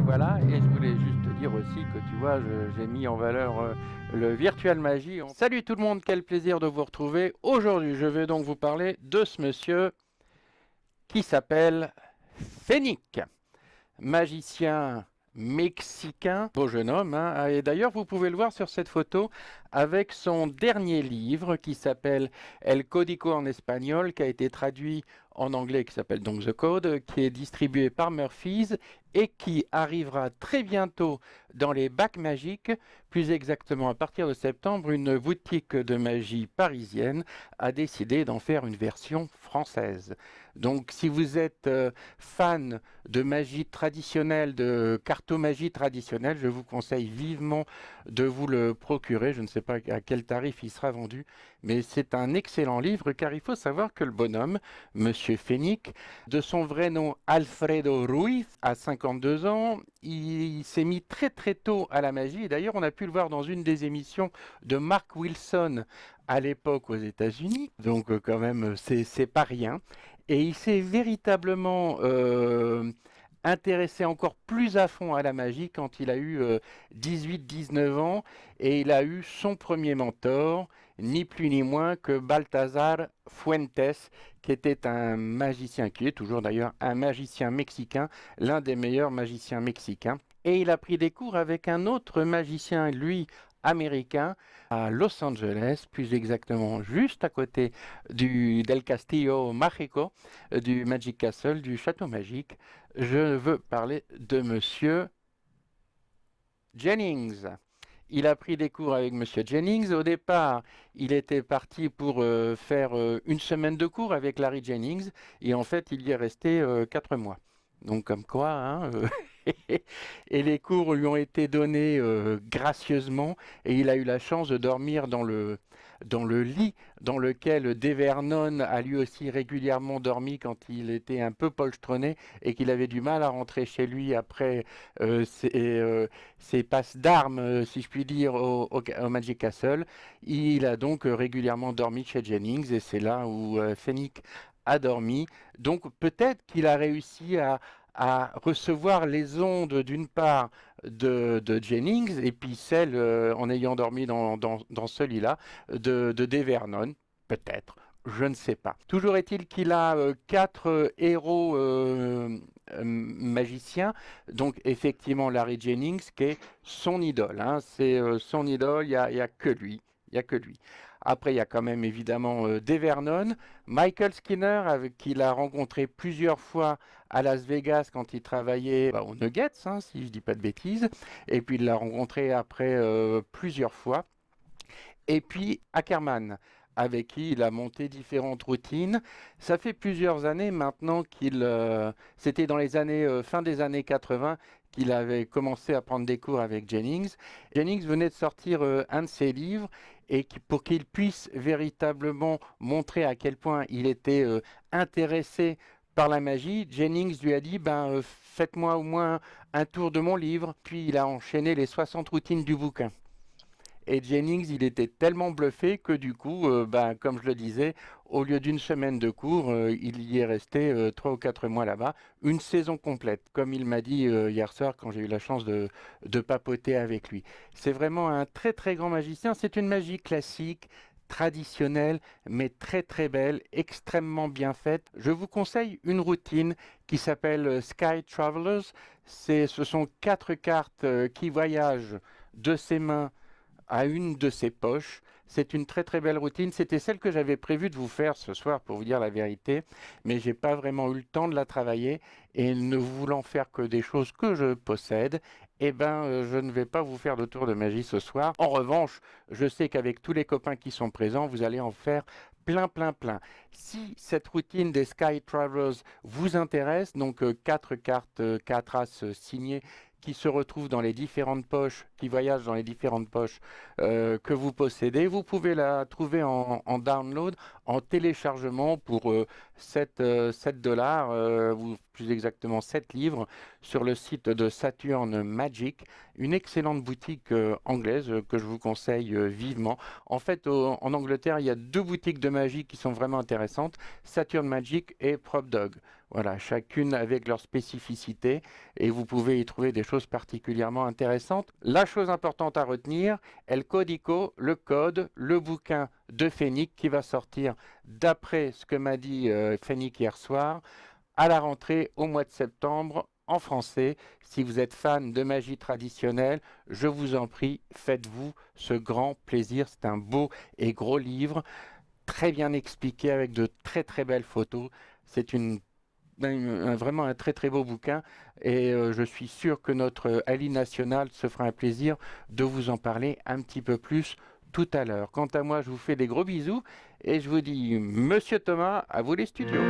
voilà, et je voulais juste te dire aussi que tu vois, j'ai mis en valeur le Virtual Magie. Salut tout le monde, quel plaisir de vous retrouver. Aujourd'hui, je vais donc vous parler de ce monsieur qui s'appelle Fénic, magicien mexicain, beau jeune homme, hein. Et d'ailleurs vous pouvez le voir sur cette photo avec son dernier livre qui s'appelle El Código en espagnol, qui a été traduit en anglais, qui s'appelle donc The Code, qui est distribué par Murphy's et qui arrivera très bientôt dans les bacs magiques. Plus exactement, à partir de septembre, une boutique de magie parisienne a décidé d'en faire une version française. Donc si vous êtes fan de magie traditionnelle, de cartomagie traditionnelle, je vous conseille vivement de vous le procurer. Je ne sais pas à quel tarif il sera vendu, mais c'est un excellent livre car il faut savoir que le bonhomme, Monsieur Fénic, de son vrai nom Alfredo Ruiz, a 52 ans. Il s'est mis très très tôt à la magie. Et d'ailleurs, on a pu le voir dans une des émissions de Mark Wilson à l'époque aux États-Unis. Donc quand même, c'est pas rien. Et il s'est véritablement intéressé encore plus à fond à la magie quand il a eu 18-19 ans et il a eu son premier mentor, ni plus ni moins que Balthazar Fuentes, qui était un magicien, qui est toujours d'ailleurs un magicien mexicain, l'un des meilleurs magiciens mexicains. Et il a pris des cours avec un autre magicien, lui, américain, à Los Angeles, plus exactement juste à côté del Castillo Mágico, du Magic Castle, du château magique. Je veux parler de Monsieur Jennings. Il a pris des cours avec Monsieur Jennings. Au départ, il était parti pour faire une semaine de cours avec Larry Jennings, et en fait, il y est resté 4 mois. Donc comme quoi, hein, et les cours lui ont été donnés gracieusement, et il a eu la chance de dormir dans le lit dans lequel Devernon a lui aussi régulièrement dormi quand il était un peu polstronné et qu'il avait du mal à rentrer chez lui après ses passes d'armes, si je puis dire, au Magic Castle. Il a donc régulièrement dormi chez Jennings, et c'est là où Fénic a dormi. Donc peut-être qu'il a réussi à recevoir les ondes d'une part de Jennings, et puis celle, en ayant dormi dans ce lit-là, de Devernon, peut-être. Je ne sais pas. Toujours est-il qu'il a quatre héros magiciens. Donc effectivement Larry Jennings qui est son idole, hein. C'est son idole, y a que lui. Il n'y a que lui. Après, il y a quand même évidemment Devernon, Michael Skinner, avec qui il a rencontré plusieurs fois à Las Vegas quand il travaillait au Nuggets, hein, si je ne dis pas de bêtises. Et puis il l'a rencontré après plusieurs fois. Et puis Ackerman, avec qui il a monté différentes routines. Ça fait plusieurs années maintenant c'était dans les années, fin des années 80, qu'il avait commencé à prendre des cours avec Jennings. Jennings venait de sortir un de ses livres, et pour qu'il puisse véritablement montrer à quel point il était intéressé par la magie, Jennings lui a dit faites-moi au moins un tour de mon livre. Puis il a enchaîné les 60 routines du bouquin. Et Jennings, il était tellement bluffé que du coup, comme je le disais, au lieu d'une semaine de cours, il y est resté 3 ou 4 mois là-bas, une saison complète, comme il m'a dit hier soir quand j'ai eu la chance de papoter avec lui. C'est vraiment un très très grand magicien. C'est une magie classique, traditionnelle, mais très très belle, extrêmement bien faite. Je vous conseille une routine qui s'appelle Sky Travelers. Ce sont 4 cartes qui voyagent de ses mains à une de ses poches. C'est une très très belle routine. C'était celle que j'avais prévu de vous faire ce soir, pour vous dire la vérité, mais j'ai pas vraiment eu le temps de la travailler, et ne voulant faire que des choses que je possède, je ne vais pas vous faire de tour de magie ce soir. En revanche, je sais qu'avec tous les copains qui sont présents, vous allez en faire plein, plein, plein. Si cette routine des Sky Travelers vous intéresse, donc 4 cartes, 4 as signées, qui se retrouvent dans les différentes poches qui voyage dans les différentes poches que vous possédez. Vous pouvez la trouver en download, en téléchargement pour 7 dollars, ou plus exactement 7 livres, sur le site de Saturn Magic, une excellente boutique anglaise que je vous conseille vivement. En fait, en Angleterre, il y a 2 boutiques de magie qui sont vraiment intéressantes, Saturn Magic et PropDog. Voilà, chacune avec leur spécificité et vous pouvez y trouver des choses particulièrement intéressantes. La chose importante à retenir, El Código, le code, le bouquin de Fennick qui va sortir d'après ce que m'a dit Fennick hier soir, à la rentrée au mois de septembre en français. Si vous êtes fan de magie traditionnelle, je vous en prie, faites-vous ce grand plaisir. C'est un beau et gros livre, très bien expliqué avec de très très belles photos. C'est vraiment un très très beau bouquin et je suis sûr que notre Ali National se fera un plaisir de vous en parler un petit peu plus tout à l'heure. Quant à moi, je vous fais des gros bisous et je vous dis, Monsieur Thomas, à vous les studios.